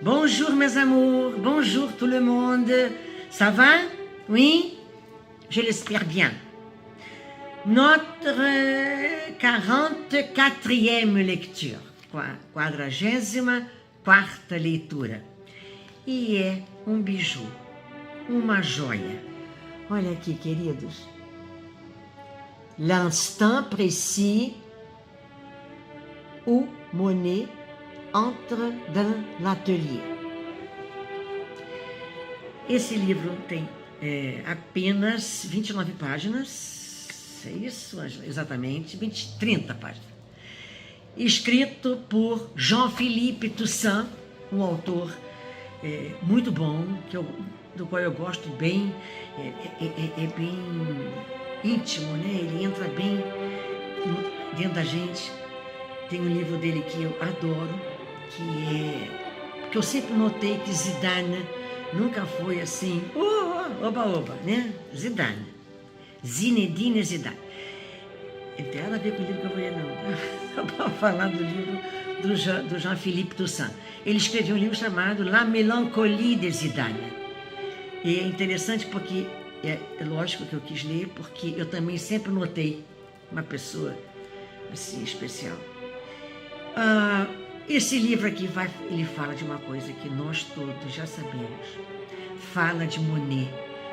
Bonjour mes amours, bonjour tout le monde. Ça va? Oui? Je l'espère bien. Notre 44ª lectura, 44ª leitura. E é um biju, uma joia. Olha aqui, queridos. L'instant précis où Monet entre dans l'atelier. Esse livro tem apenas 29 páginas, é isso? Exatamente, 30 páginas. Escrito por Jean-Philippe Toussaint, um autor muito bom, do qual eu gosto bem, é bem íntimo, né? Ele entra bem dentro da gente. Tem um livro dele que eu adoro, que eu sempre notei que Zidane nunca foi assim, oba, né? Zidane, Zinedine Zidane. Não tem nada a ver com o livro que eu vou ler, não. Eu vou falar do livro do Jean-Philippe Toussaint. Ele escreveu um livro chamado La Mélancolie de Zidane. E é interessante porque, é lógico que eu quis ler, porque eu também sempre notei uma pessoa assim especial. Esse livro aqui ele fala de uma coisa que nós todos já sabemos. Fala de Monet,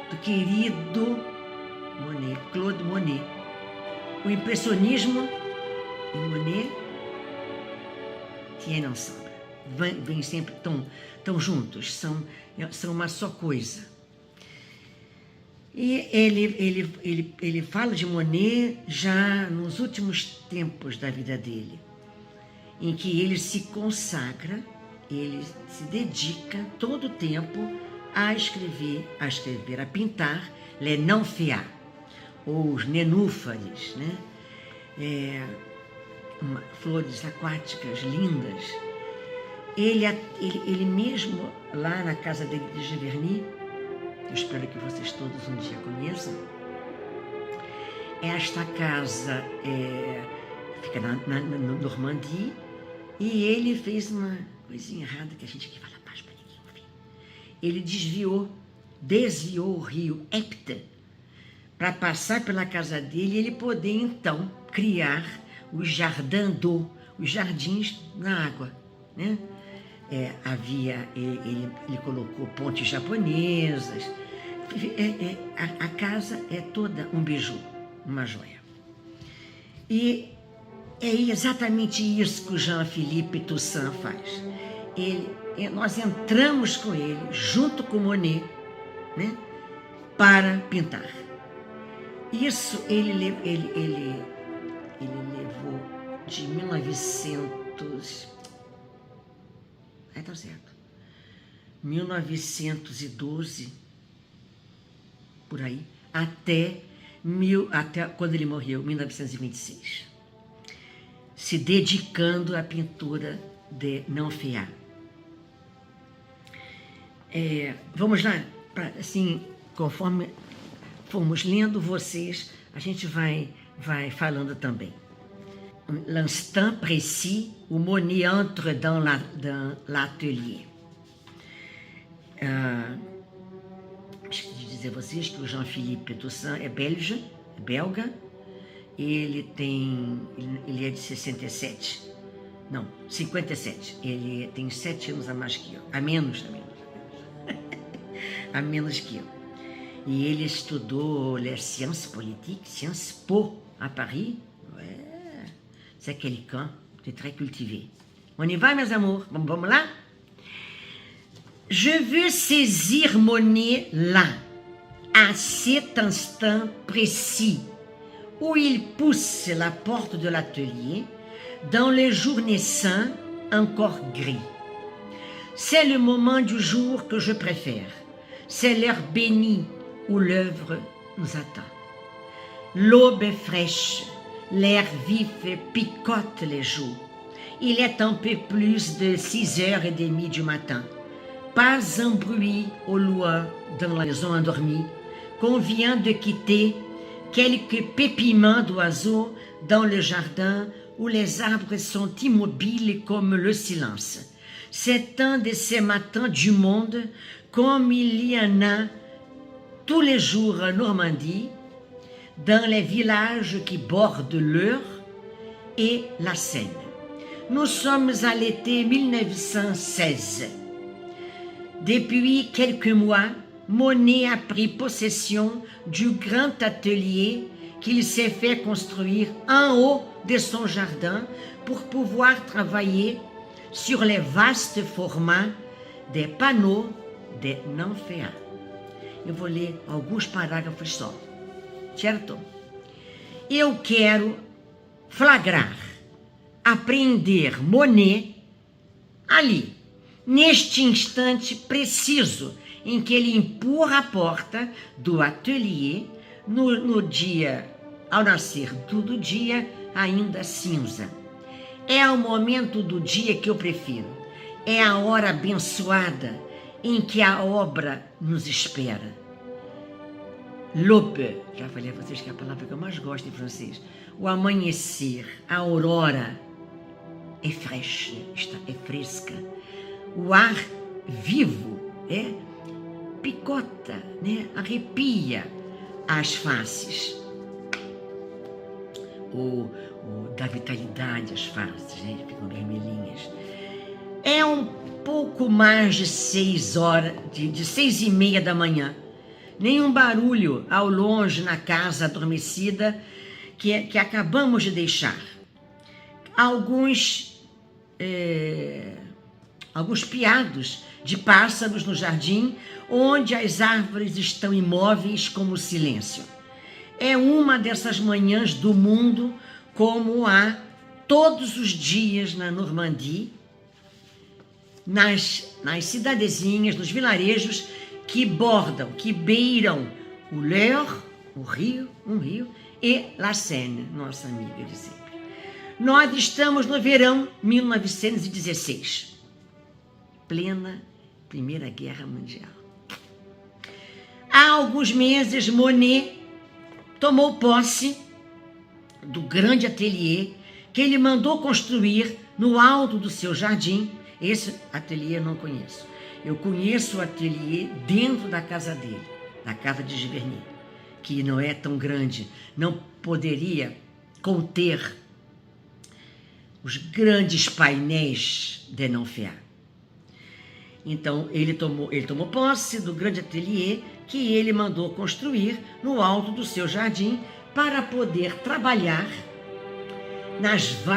do querido Monet, Claude Monet. O impressionismo e Monet tiennent ensemble. Vêm sempre tão juntos, são uma só coisa. E ele fala de Monet já nos últimos tempos da vida dele, em que ele se consagra, ele se dedica todo o tempo a escrever, a pintar les nymphéas, ou os nenúfares, né? Flores aquáticas lindas. Ele mesmo, lá na casa dele de Giverny, eu espero que vocês todos um dia conheçam, esta casa fica na Normandie, e ele fez uma coisinha errada que a gente aqui fala baixo para ninguém ouvir. Ele desviou o rio Epte para passar pela casa dele e ele poder então criar os jardins d'eau, os jardins na água, né? Ele colocou pontes japonesas. A casa é toda um biju, uma joia. E é exatamente isso que o Jean-Philippe Toussaint faz. Nós entramos com ele, junto com Monet, né, para pintar. Isso ele levou de 1912, por aí, até quando ele morreu, 1926. Se dedicando à pintura de nymphéas. Vamos lá, assim, conforme formos lendo vocês, a gente vai falando também. L'instant précis où Monet entre dans l'atelier. Esqueci de dizer a vocês que o Jean-Philippe Toussaint é belga. Ele é de 57. Não, 57. Ele tem 7 anos a mais que eu. A menos. A menos que eu. E ele estudou les sciences politiques, Sciences Po, à Paris. C'est quelqu'un de très cultivé. On y va, mes amours? Vamos lá? Je veux saisir Monet là, à cet instant précis, où il pousse la porte de l'atelier, dans les jours naissants encore gris. C'est le moment du jour que je préfère. C'est l'heure bénie où l'œuvre nous attend. L'aube est fraîche, l'air vif picote les joues. Il est un peu plus de 6h30 du matin. Pas un bruit au loin dans la maison endormie qu'on vient de quitter. Quelques pépiments d'oiseaux dans le jardin où les arbres sont immobiles comme le silence. C'est un de ces matins du monde comme il y en a tous les jours en Normandie, dans les villages qui bordent l'Eure et la Seine. Nous sommes à l'été 1916. Depuis quelques mois, Monet a pris possession du grand atelier qu'il s'est fait construire en haut de son jardin pour pouvoir travailler sur les vastes formats des panneaux de Nanféa. Eu vou ler alguns parágrafos só, certo? Eu quero flagrar, apreender Monet ali, neste instante preciso em que ele empurra a porta do ateliê no dia, ao nascer do dia ainda cinza. É o momento do dia que eu prefiro. É a hora abençoada em que a obra nos espera. L'aube, já falei a vocês que é a palavra que eu mais gosto em francês. O amanhecer, a aurora é é fresca. O ar vivo picota, arrepia as faces. Dá vitalidade às faces, ficam vermelhinhas. É um pouco mais de 6 horas, de 6:30 da manhã. Nenhum barulho ao longe na casa adormecida que acabamos de deixar. Alguns piados de pássaros no jardim, onde as árvores estão imóveis como o silêncio. É uma dessas manhãs do mundo, como há todos os dias na Normandie, nas cidadezinhas, nos vilarejos que bordam, que beiram o l'Eure, um rio, e la Seine, nossa amiga de sempre. Nós estamos no verão 1916, plena Primeira Guerra Mundial. Há alguns meses, Monet tomou posse do grande ateliê que ele mandou construir no alto do seu jardim. Esse ateliê eu não conheço. Eu conheço o ateliê dentro da casa dele, da casa de Giverny, que não é tão grande, não poderia conter os grandes painéis de Nanféa. Então, ele tomou posse do grande ateliê que ele mandou construir no alto do seu jardim para poder trabalhar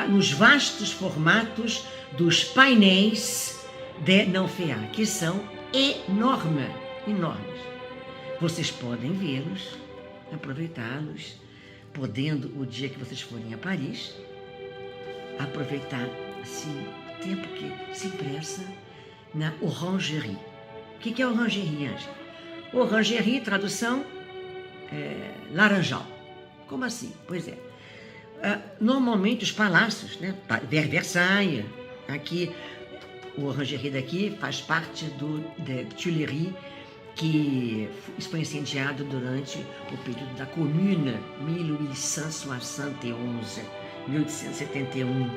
nos vastos formatos dos painéis de Nanféa, que são enormes. Vocês podem vê-los, aproveitá-los, podendo, o dia que vocês forem a Paris, aproveitar assim, o tempo que se pressa na Orangerie. O que é Orangerie, Ângela? Orangerie, tradução, laranjal. Como assim? Pois é. Normalmente os palácios, Versailles, aqui, o Orangerie daqui faz parte de Tuileries, que foi incendiado durante o período da Commune, 1871.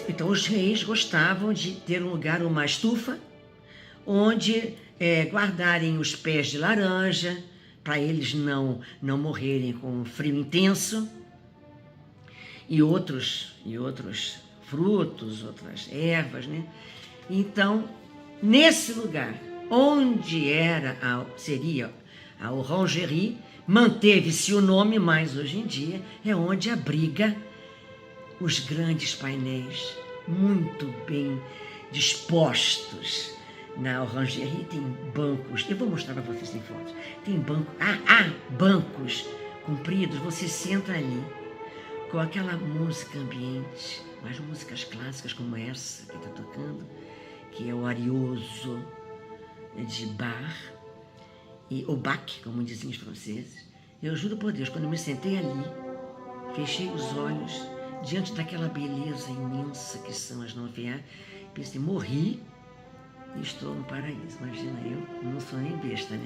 Então os reis gostavam de ter um lugar, uma estufa, onde guardarem os pés de laranja, para eles não morrerem com frio intenso, e outros frutos, outras ervas, Então, nesse lugar, onde seria a Orangerie, manteve-se o nome, mas hoje em dia é onde abriga os grandes painéis, muito bem dispostos. Na Orangerie tem bancos, eu vou mostrar para vocês em fotos. Tem bancos compridos, você senta ali com aquela música ambiente, as músicas clássicas como essa que está tocando, que é o Arioso de Bach, ou Bach, como dizem os franceses. Eu juro por Deus, quando eu me sentei ali, fechei os olhos diante daquela beleza imensa que são as Nanféa, pensei, morri e estou no paraíso. Imagina, eu não sou nem besta,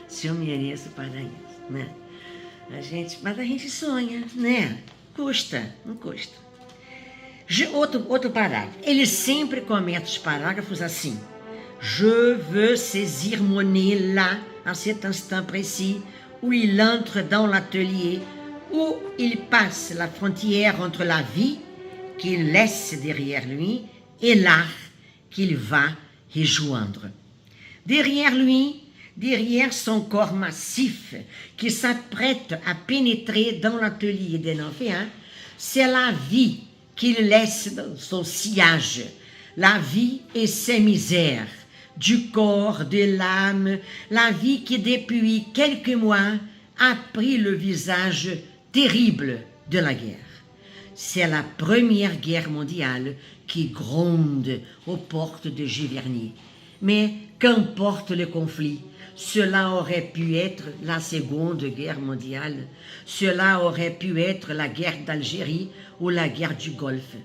Se eu mereço o paraíso, mas a gente sonha, Custa, não custa. Outro parágrafo. Ele sempre começa os parágrafos assim. Je veux saisir Monet là, à cet instant précis, où il entre dans l'atelier, où il passe la frontière entre la vie qu'il laisse derrière lui et l'art qu'il va rejoindre. Derrière lui, derrière son corps massif qui s'apprête à pénétrer dans l'atelier des Nymphéens, c'est la vie qu'il laisse dans son sillage, la vie et ses misères, du corps, de l'âme, la vie qui depuis quelques mois a pris le visage terrible de la guerre. C'est la Première Guerre mondiale qui gronde aux portes de Giverny. Mais qu'importe le conflit, cela aurait pu être la Seconde Guerre mondiale, cela aurait pu être la guerre d'Algérie ou la guerre du Golfe.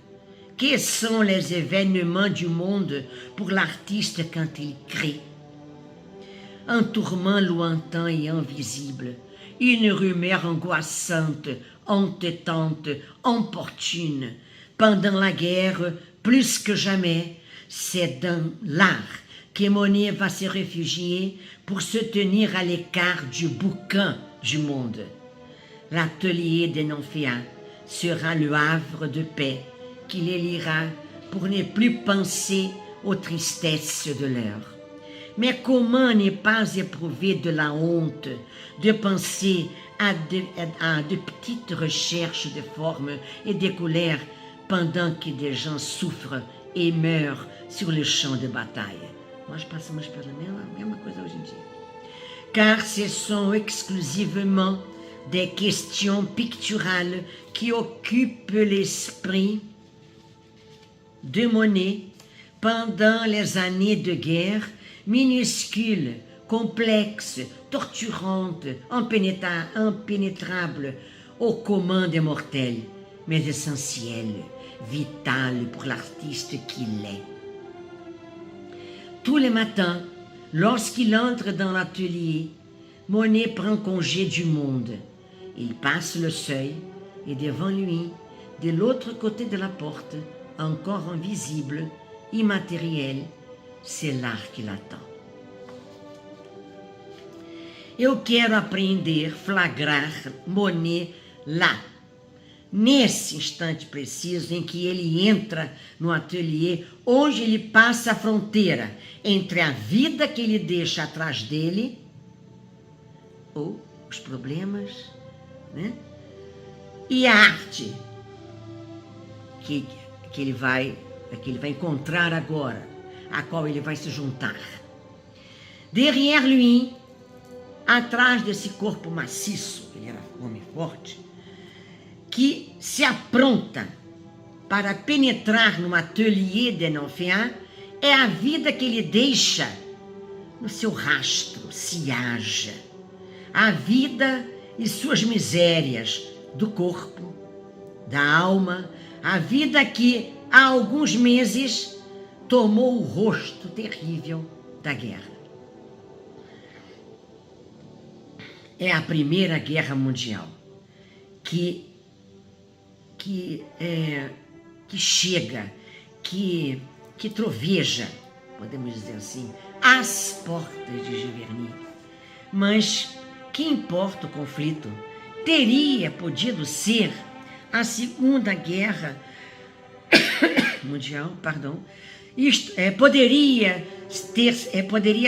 Quels sont les événements du monde pour l'artiste quand il crée? Un tourment lointain et invisible, une rumeur angoissante, entêtante, importune. Pendant la guerre, plus que jamais, c'est dans l'art que Monet va se réfugier pour se tenir à l'écart du bouquin du monde. L'atelier des Nymphéens sera le havre de paix qui les liera pour ne plus penser aux tristesses de l'heure. Mais comment ne pas éprouver de la honte de penser à de petites recherches de formes et de couleurs pendant que des gens souffrent et meurent sur le champ de bataille? Nós passamos pela mesma coisa hoje em dia. Car ce sont exclusivement des questions picturales qui occupent l'esprit de Monet pendant les années de guerre, minuscules, complexes, torturantes, impénétrables aux communs des mortels, mais essentielles, vitales pour l'artiste qu'il est. Tous les matins, lorsqu'il entre dans l'atelier, Monet prend congé du monde. Il passe le seuil et devant lui, de l'autre côté de la porte, encore invisible, immatériel, c'est l'art qui l'attend. Eu quero aprender, flagrar Monet lá, nesse instante preciso em que ele entra no ateliê, onde ele passa a fronteira entre a vida que ele deixa atrás dele, ou os problemas, né? E a arte que ele vai encontrar agora, a qual ele vai se juntar. Derrière lui, atrás desse corpo maciço, ele era um homem forte, que se apronta para penetrar no atelier de Nymphéens, é a vida que ele deixa no seu rastro, sillage. A vida e suas misérias do corpo, da alma, a vida que há alguns meses tomou o rosto terrível da guerra. É a Primeira Guerra Mundial que chega, que troveja, podemos dizer assim, às portas de Giverny. Mas que importa o conflito? Teria podido ser a Segunda Guerra Mundial, Isto poderia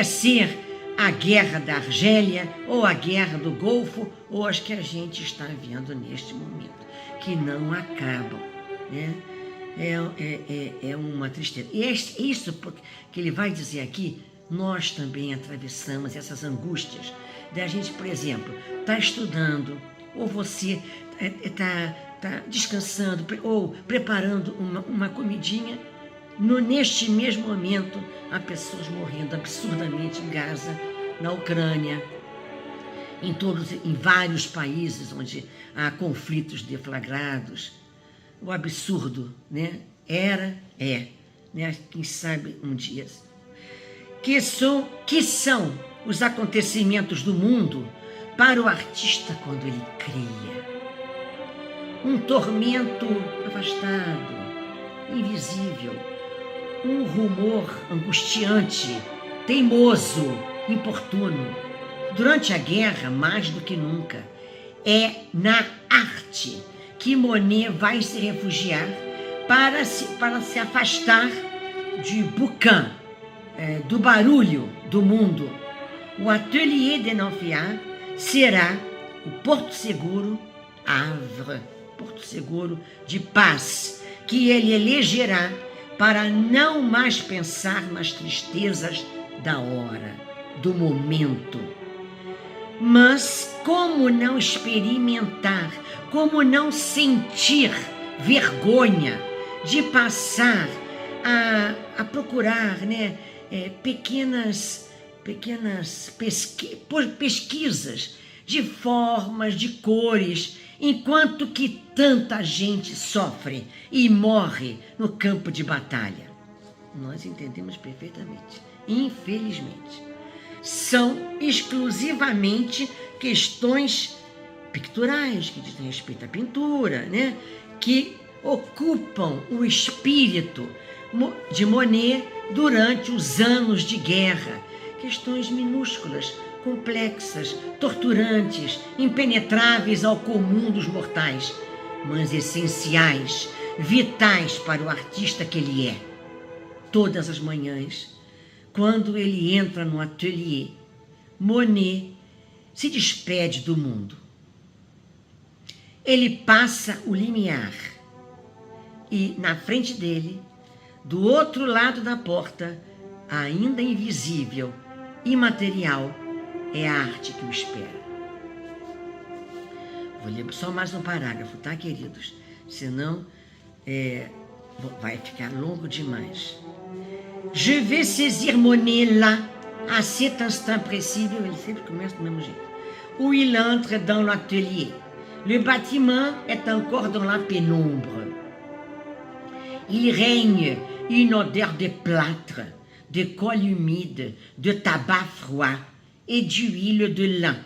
ser a Guerra da Argélia, ou a Guerra do Golfo, ou as que a gente está vendo neste momento, que não acabam, né? É uma tristeza. E é isso que ele vai dizer aqui, nós também atravessamos essas angústias da gente, por exemplo, está estudando, ou você está descansando, ou preparando uma comidinha, neste mesmo momento, há pessoas morrendo absurdamente em Gaza, na Ucrânia, em vários países onde há conflitos deflagrados. O absurdo, né? Né? Quem sabe um dia. Que são os acontecimentos do mundo para o artista quando ele cria? Um tormento afastado, invisível, um rumor angustiante, teimoso, importuno. Durante a guerra, mais do que nunca, é na arte que Monet vai se refugiar para se afastar de boucan, do barulho do mundo. O Atelier de Nanfiat será o porto seguro, Havre, porto seguro de paz, que ele elegerá para não mais pensar nas tristezas da hora, do momento. Mas como não experimentar, como não sentir vergonha de passar a procurar, né, pequenas pesquisas de formas, de cores, enquanto que tanta gente sofre e morre no campo de batalha? Nós entendemos perfeitamente, infelizmente. São exclusivamente questões picturais, que dizem respeito à pintura, né? Que ocupam o espírito de Monet durante os anos de guerra. Questões minúsculas, complexas, torturantes, impenetráveis ao comum dos mortais, mas essenciais, vitais para o artista que ele é. Todas as manhãs, quando ele entra no atelier, Monet se despede do mundo. Ele passa o limiar e, na frente dele, do outro lado da porta, ainda invisível, imaterial, é a arte que o espera. Vou ler só mais um parágrafo, tá, queridos? Senão vai ficar longo demais. Je vais saisir Monet là, à cet instant précis, ele sempre começa do mesmo jeito, où il entre dans l'atelier. Le bâtiment est encore dans la pénombre. Il règne une odeur de plâtre, de colle humide, de tabac froid et d'huile de lin.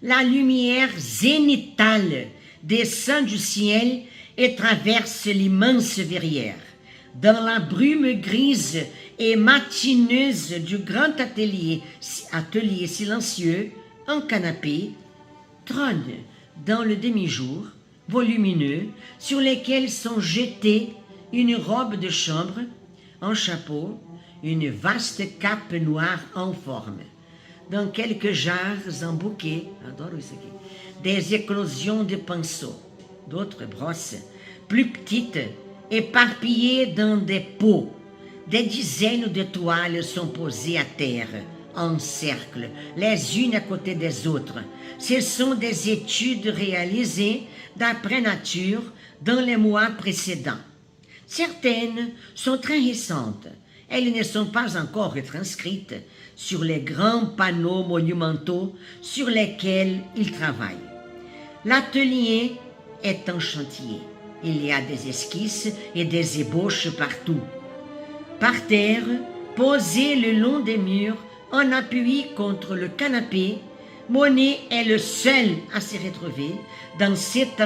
La lumière zénithale descend du ciel et traverse l'immense verrière. Dans la brume grise et matineuse du grand atelier silencieux, un canapé trône dans le demi-jour, volumineux, sur lesquels sont jetés une robe de chambre, un chapeau, une vaste cape noire en forme. Dans quelques jarres, un bouquet, adoro isso aqui, des éclosions de pinceaux, d'autres brosses, plus petites, éparpillées dans des pots. Des dizaines de toiles sont posées à terre, en cercle, les unes à côté des autres. Ce sont des études réalisées d'après nature dans les mois précédents. Certaines sont très récentes. Elles ne sont pas encore retranscrites sur les grands panneaux monumentaux sur lesquels il travaille. L'atelier est un chantier. Il y a des esquisses et des ébauches partout. Par terre, posé le long des murs, en appui contre le canapé, Monet est le seul à se retrouver dans cet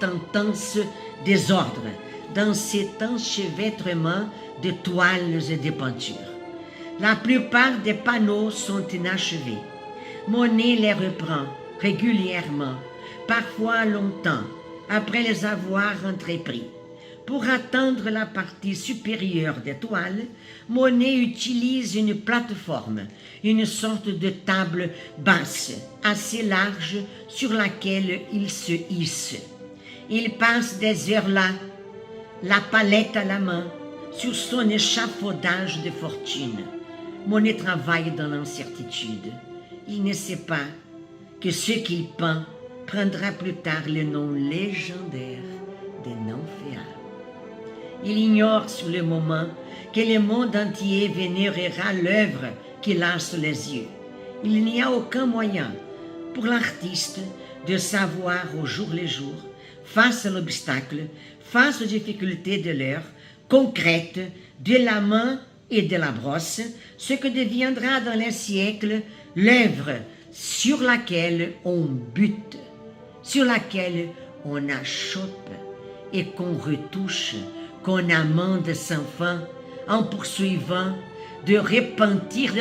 intense désordre, dans cet enchevêtrement de toiles et de peintures. La plupart des panneaux sont inachevés. Monet les reprend régulièrement, parfois longtemps, après les avoir entrepris. Pour atteindre la partie supérieure des toiles, Monet utilise une plateforme, une sorte de table basse, assez large, sur laquelle il se hisse. Il passe des heures là, la palette à la main, sur son échafaudage de fortune. Monet travaille dans l'incertitude. Il ne sait pas que ce qu'il peint prendra plus tard le nom légendaire de Nanfiat. Il ignore sur le moment que le monde entier vénérera l'œuvre qu'il a sous les yeux. Il n'y a aucun moyen pour l'artiste de savoir au jour le jour, face à l'obstacle, face aux difficultés de l'heure, concrète, de la main et de la brosse, ce que deviendra dans les siècles l'œuvre sur laquelle on bute, sur laquelle on achoppe et qu'on retouche qu'on amant de sans fin, en poursuivant, de repentir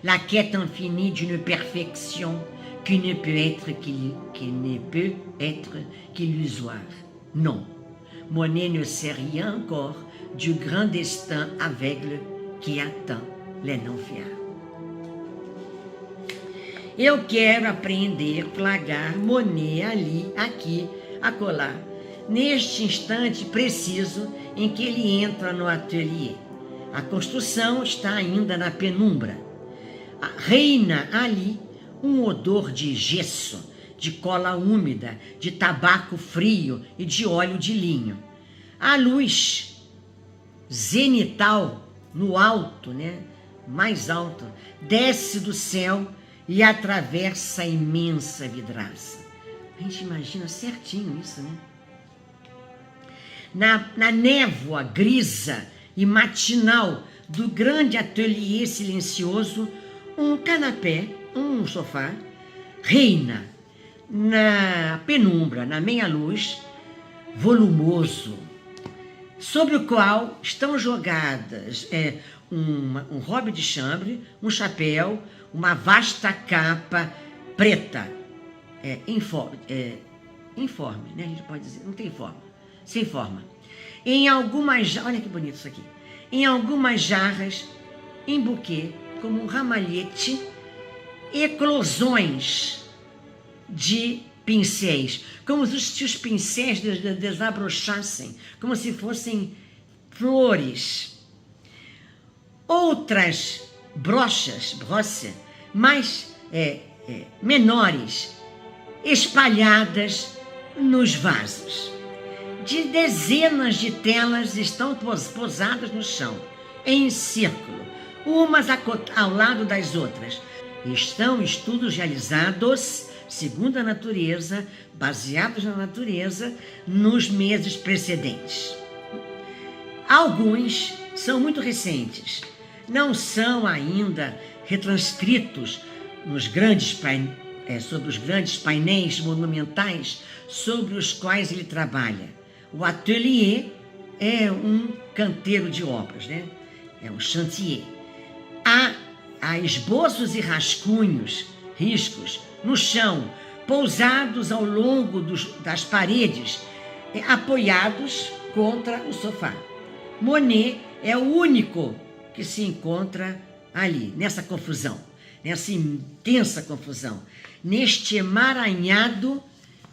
la quête infinie d'une perfection qui ne peut être qu'illusoire. Non, Monet ne sait rien encore du grand destin aveugle que attend les non-fiables. Eu quero aprender, plagar Monet ali, aqui, acolá, neste instante preciso em que ele entra no ateliê. A construção está ainda na penumbra. Reina ali um odor de gesso, de cola úmida, de tabaco frio e de óleo de linho. A luz zenital no alto, né, mais alto, desce do céu e atravessa a imensa vidraça. A gente imagina certinho isso, né? Na névoa grisa e matinal do grande ateliê silencioso, um canapé, um sofá, reina na penumbra, na meia-luz, volumoso, sobre o qual estão jogadas um robe de chambre, um chapéu, uma vasta capa preta, informe, né? A gente pode dizer, não tem forma, sem forma. Em algumas, olha que bonito isso aqui, em algumas jarras, em buquê, como um ramalhete, eclosões de pincéis, como se os pincéis desabrochassem, como se fossem flores. Outras brochas mais menores, espalhadas nos vasos. De dezenas de telas estão posadas no chão, em círculo, umas ao lado das outras. Estão estudos realizados segundo a natureza, baseados na natureza, nos meses precedentes. Alguns são muito recentes, não são ainda retranscritos sobre os grandes painéis monumentais sobre os quais ele trabalha. O ateliê é um canteiro de obras, né? É um chantier. Há esboços e riscos no chão, pousados ao longo das paredes, apoiados contra o sofá. Monet é o único que se encontra ali, nessa confusão, nessa intensa confusão, neste emaranhado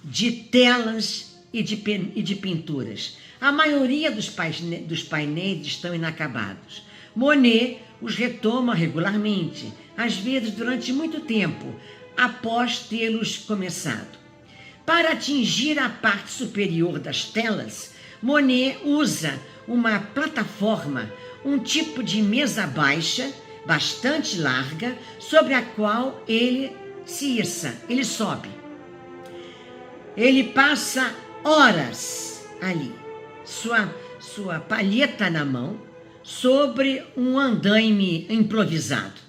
de telas e de pinturas. A maioria dos painéis estão inacabados. Monet os retoma regularmente, às vezes durante muito tempo, após tê-los começado. Para atingir a parte superior das telas, Monet usa uma plataforma, um tipo de mesa baixa, bastante larga, sobre a qual ele se issa, ele sobe. Ele passa horas ali, sua palheta na mão, sobre um andaime improvisado.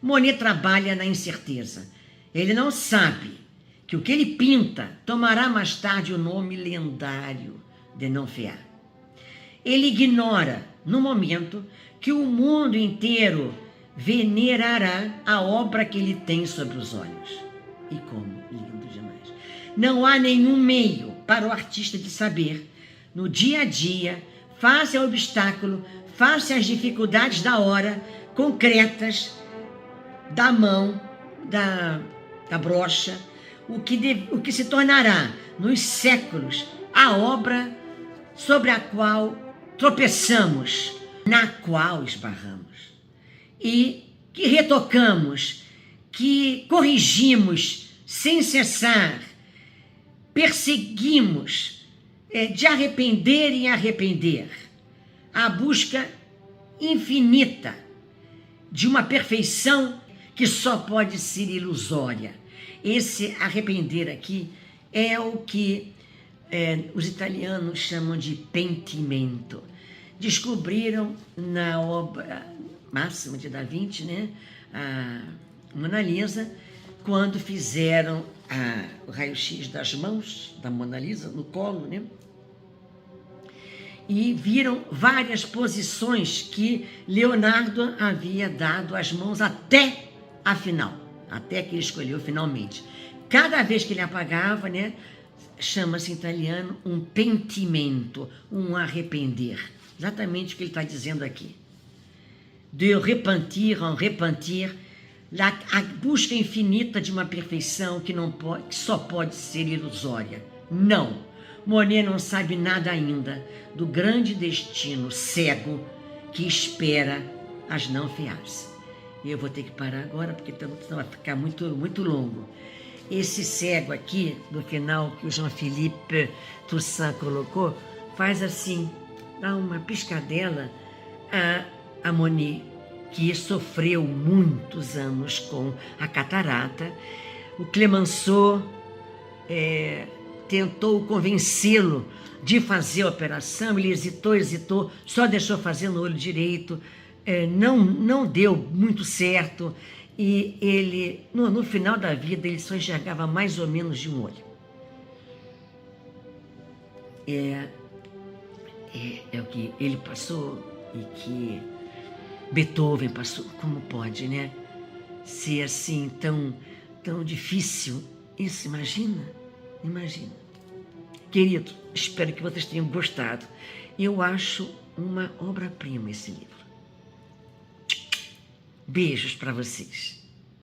Monet trabalha na incerteza. Ele não sabe que o que ele pinta tomará mais tarde o nome lendário de non-fiat. Ele ignora, no momento, que o mundo inteiro venerará a obra que ele tem sobre os olhos. E como lindo demais. Não há nenhum meio para o artista de saber, no dia a dia, face ao obstáculo, face às dificuldades da hora, concretas, da mão, da brocha, o que se tornará, nos séculos, a obra sobre a qual tropeçamos, na qual esbarramos, e que retocamos, que corrigimos sem cessar, perseguimos, de arrepender em arrepender, a busca infinita de uma perfeição que só pode ser ilusória. Esse arrepender aqui é o que os italianos chamam de pentimento. Descobriram na obra máxima de Da Vinci, né, a Mona Lisa, quando fizeram o raio-x das mãos da Mona Lisa no colo, né, e viram várias posições que Leonardo havia dado as mãos até a final, até que ele escolheu finalmente. Cada vez que ele apagava, né, chama-se em italiano um pentimento, um arrepender. Exatamente o que ele está dizendo aqui. De repentir en repentir, a busca infinita de uma perfeição que só pode ser ilusória. Não. Monet não sabe nada ainda do grande destino cego que espera as não fiar-se. E eu vou ter que parar agora, porque senão vai ficar muito, muito longo. Esse cego aqui, no final, que o Jean-Philippe Toussaint colocou, faz assim, dá uma piscadela a Monet, que sofreu muitos anos com a catarata. O Clemenceau tentou convencê-lo de fazer a operação, ele hesitou, só deixou fazer no olho direito, não deu muito certo, e ele, no final da vida, ele só enxergava mais ou menos de um olho. É o que ele passou e que Beethoven passou. Como pode, né? Ser assim tão difícil. Isso, imagina. Querido, espero que vocês tenham gostado. Eu acho uma obra-prima esse livro. Beijos para vocês.